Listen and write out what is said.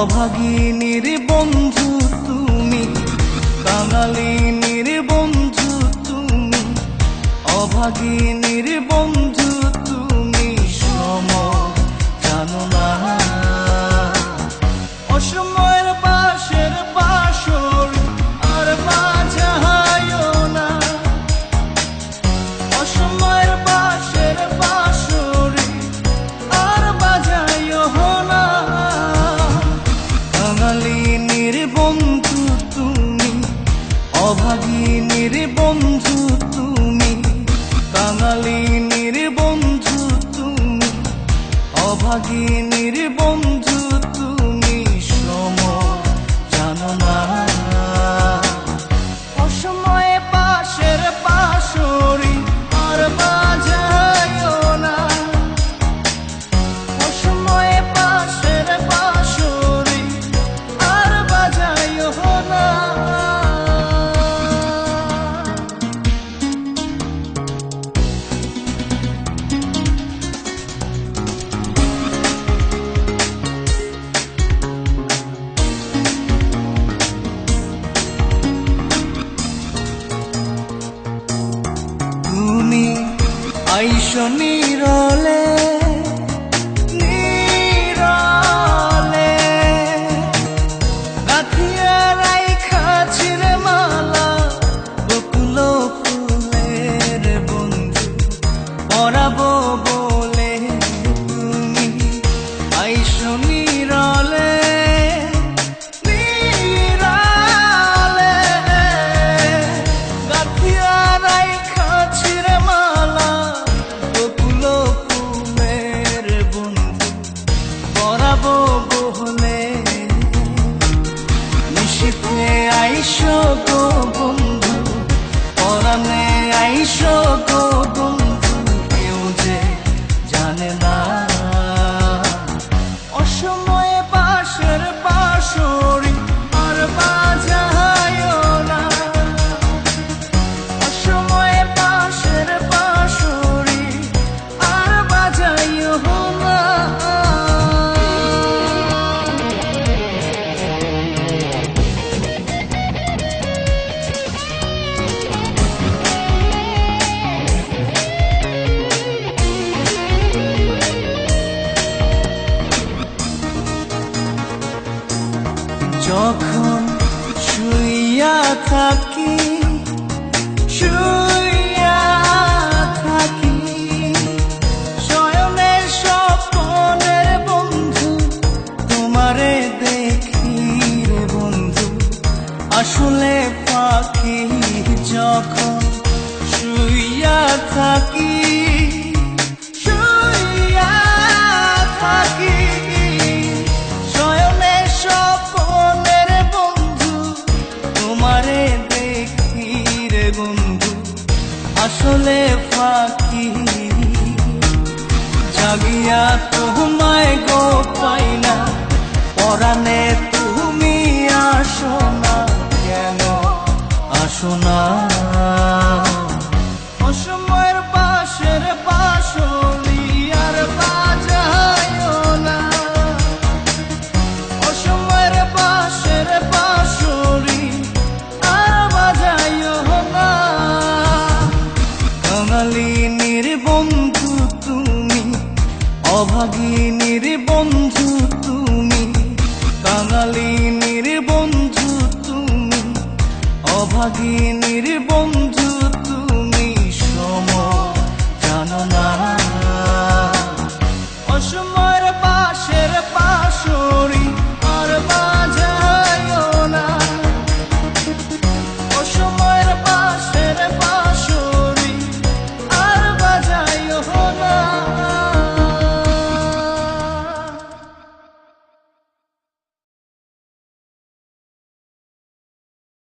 অভাগিনীর বন্ধু তুমি, কাঙালিনীর বন্ধু তুমি, অভাগিনীর বন্ধু তুমি, সম জানো না। অসময়ের বাঁশের বাঁশর আর বাজায়ও না, অসময়ের বাঁশের বাঁশর আর বাজায়ও না। কাঙালিনীর বন্ধু তুমি, অভাগিনীর বন্ধু তুমি, কাঙালিনীর বন্ধু তুমি, অভাগিনীর বন্ধু তুমি, সম জানো না। অসময়ে পাশের পাশরি আর বাজায়ও না, অসময়ে পাশের পাশরি আর বাজায়ও না। তুমি আইসো নীরলে নীরলে, গাঁথিয়া রাইখা ছিঁড়ে মালা বকুল ফুলের বন্ধু পরাবো বলে। তুমি আইসো নীরলে নীরলে, গাঁথিয়া রাইখা ছিঁড়ে মালা বকুল ফুলের বন্ধু পরাবো বলে। নিশীথে আইসো গো বন্ধু, পরাণে আইসো গো বন্ধু, কেউ যে জানে না। অসময়ে পাশের পাশরি আর বাজায়ও না, অসময়ে পাশের পাশরি আর বাজায়ও না। যখন শুইয়া থাকি শুইয়া থাকি, শয়নে স্বপ্নের বন্ধু তোমারে দেখি রে বন্ধু, আসলে পাখি। যখন শুইয়া থাকি শুইয়া থাকি, শয়নে স্বপ্নের বন্ধু তোমারে দেখি রে বন্ধু, আসলে ফাঁকি। জাগিয়া তোমায় গো পাই না, পরাণে তুমি আসো না, কেন আসো না। অসময়ের পাশের পাশরি আর বাজায়ও না, অসময়ের পাশের পাশরি আর বাজায়ও না। কাঙালিনীর বন্ধু তুমি, অভাগিনীর বন্ধু তুমি, কাঙালিনীর বন্ধু তুমি, অভাগিনীর বন্ধু